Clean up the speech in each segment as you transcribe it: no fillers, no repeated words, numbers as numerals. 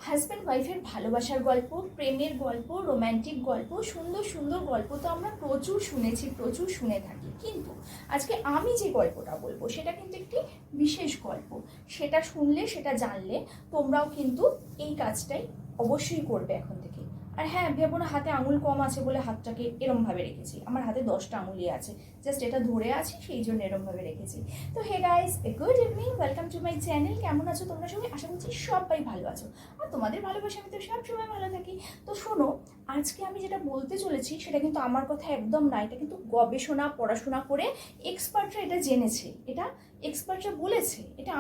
Husband ওয়াইফের ভালোবাসার গল্প, প্রেমের গল্প, রোম্যান্টিক গল্প, সুন্দর সুন্দর গল্প তো আমরা প্রচুর শুনেছি, প্রচুর শুনে থাকি। কিন্তু আজকে আমি যে গল্পটা বলবো সেটা কিন্তু একটি বিশেষ গল্প। সেটা শুনলে, সেটা জানলে তোমরাও কিন্তু এই কাজটাই অবশ্যই করবে এখন থেকে। আর হ্যাঁ, ভেবো না হাতে আঙুল কম আছে বলে হাতটাকে এরমভাবে রেখেছি। আমার হাতে 10টা আঙুলই আছে, জাস্ট এটা ধরে আছি সেই জন্য এরমভাবে রেখেছি। তো hey guys, good evening, welcome to my channel. কেমন আছো তোমরা সবাই? আশা করছি সবাই ভালো আছো, আর তোমাদের ভালোবাসা আমি তো সবসময় ভালো থাকি। তো শোনো, আজকে আমি যেটা বলতে চলেছি সেটা কিন্তু আমার কথা একদম না, এটা কিন্তু গবেষণা পড়াশোনা করে এক্সপার্টরা এটা জেনেছে, এটা এক্সপার্টরা বলেছে, এটা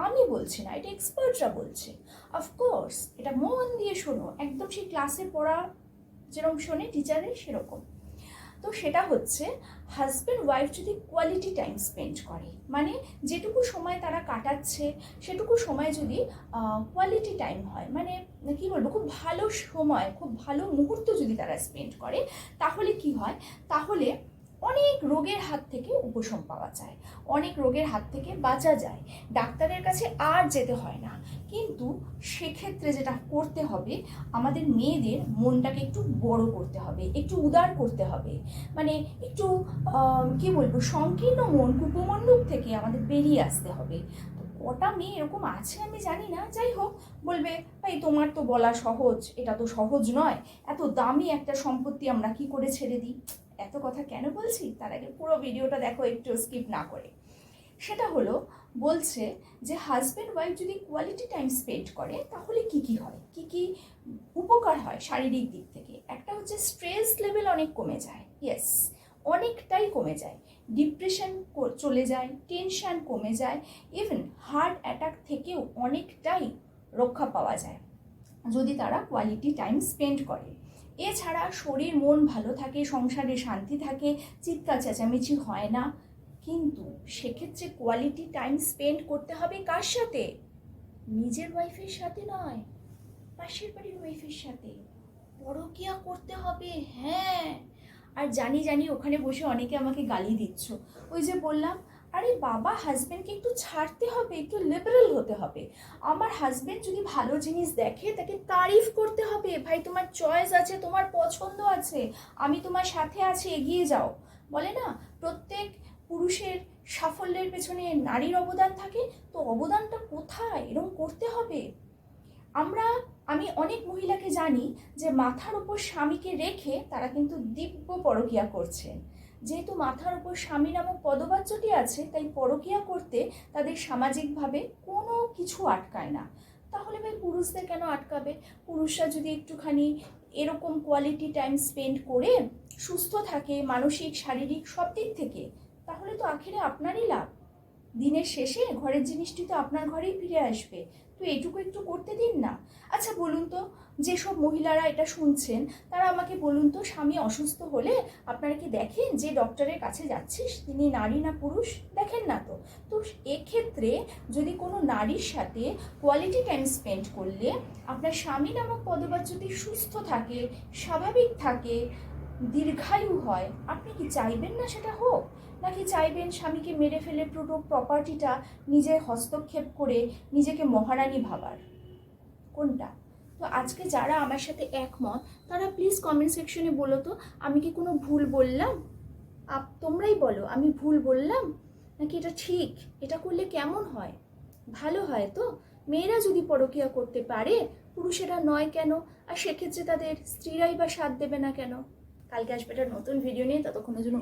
আমি বলছি না, এটা এক্সপার্টরা বলছে। অফকোর্স এটা মন দিয়ে শোনো, একদম সেই ক্লাসে পড়া যেরকম শোনে টিচারের সেরকম। তো সেটা হচ্ছে, হাজব্যান্ড ওয়াইফ যদি কোয়ালিটি টাইম স্পেন্ড করে, মানে যেটুকু সময় তারা কাটাচ্ছে সেটুকু সময় যদি কোয়ালিটি টাইম হয়, মানে কি বলবো, খুব ভালো সময়, খুব ভালো মুহূর্ত যদি তারা স্পেন্ড করে, তাহলে কি হয়, তাহলে অনেক রোগের হাত থেকে উপশম পাওয়া যায়, অনেক রোগের হাত থেকে বাঁচা যায়, ডাক্তারের কাছে আর যেতে হয় না। কিন্তু সেক্ষেত্রে যেটা করতে হবে, আমাদের মেয়েদের মনটাকে একটু বড় করতে হবে, একটু উদার করতে হবে, মানে একটু কি বলবো, সংকীর্ণ মন কুপমণ্ডূক থেকে আমাদের বেরিয়ে আসতে হবে। কটা মেয়ে এরকম আছে আমি জানি না, যাই হোক, বলবে ভাই তোমার তো বলা সহজ, এটা তো সহজ নয়, এত দামি একটা সম্পত্তি আমরা কি করে ছেড়ে দিই। এত কথা কেন বলছি, তার আগে পুরো ভিডিওটা দেখো একটু স্কিপ না করে। সেটা হলো, বলছে যে হাজব্যান্ড ওয়াইফ যদি কোয়ালিটি টাইম স্পেন্ড করে তাহলে কি কি হয়, কি কি উপকার হয় শারীরিক দিক থেকে। একটা হচ্ছে স্ট্রেস লেভেল অনেক কমে যায়, ইয়েস, অনেকটাই কমে যায়, ডিপ্রেশন চলে যায়, টেনশন কমে যায়, ইভেন হার্ট অ্যাটাক থেকেও অনেকটাই রক্ষা পাওয়া যায় যদি তারা কোয়ালিটি টাইম স্পেন্ড করে। এছাড়া শরীর মন ভালো থাকে, সংসারে শান্তি থাকে, চিৎকার চেঁচামেচি হয় না। কিন্তু সেক্ষেত্রে কোয়ালিটি টাইম স্পেন্ড করতে হবে কার সাথে? নিজের ওয়াইফের সাথে নয়, পাশের বাড়ির ওয়াইফের সাথে। পরকীয়া করতে হবে, হ্যাঁ। আর জানি জানি ওখানে বসে অনেকে আমাকে গালি দিচ্ছ, ওই যে বললাম, আরে বাবা, হাজব্যান্ডকে একটু ছাড়তে হবে, একটু লিবারেল হতে হবে। আমার হাজব্যান্ড যদি ভালো জিনিস দেখে তাকে তারিফ করতে হবে, ভাই তোমার চয়েস আছে, তোমার পছন্দ আছে, আমি তোমার সাথে আছি, এগিয়ে যাও। বলে না, প্রত্যেক পুরুষের সাফল্যের পেছনে নারীর অবদান থাকে, তো অবদানটা কোথায়, এরকম করতে হবে। আমি অনেক মহিলাকে জানি যে মাথার উপর স্বামীকে রেখে তারা কিন্তু দিব্য পরকীয়া করছেন। যেহেতু মাথার উপর স্বামী নামক পদবাচ্যটি আছে, তাই পরকীয়া করতে তাদের সামাজিকভাবে কোনো কিছু আটকায় না। তাহলে ভাই পুরুষদের কেন আটকাবে? পুরুষরা যদি একটুখানি এরকম কোয়ালিটি টাইম স্পেন্ড করে সুস্থ থাকে মানসিক শারীরিক সব দিক থেকে, তাহলে তো আখেরে আপনারই লাভ। দিনের শেষে ঘরের জিনিসটি তো আপনার ঘরেই ফিরে আসবে। তো এটুকু একটু করতে দিন না। আচ্ছা বলুন তো, যেসব মহিলারা এটা শুনছেন তারা আমাকে বলুন তো, স্বামী অসুস্থ হলে আপনারা কি দেখেন যে ডক্টরের কাছে যাচ্ছিস তিনি নারী না পুরুষ? দেখেন না তো। তো এক্ষেত্রে যদি কোনো নারীর সাথে কোয়ালিটি টাইম স্পেন্ড করলে আপনার স্বামী নামক পদবাচ্যটি সুস্থ থাকে, স্বাভাবিক থাকে, দীর্ঘায়ু হয়, আপনি কি চাইবেন না সেটা হোক? নাকি চাইবেন স্বামীকে মেরে ফেলে পুরো প্রপার্টিটা নিজে হস্তক্ষেপ করে নিজেকে মহারানী ভাবার? কোনটা? তো আজকে যারা আমার সাথে একমত তারা প্লিজ কমেন্ট সেকশনে বলো তো, আমি কি কোনো ভুল বললাম? তোমরাই বলো, আমি ভুল বললাম নাকি এটা ঠিক? এটা করলে কেমন হয়? ভালো হয় তো? মেয়েরা যদি পরকীয়া করতে পারে, পুরুষেরা নয় কেন? আর সেক্ষেত্রে তাদের স্ত্রীরাই বা সাথ দেবে না কেন? কালকে আসবে একটা নতুন ভিডিও নিয়ে, ততক্ষণের জন্য